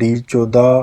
D14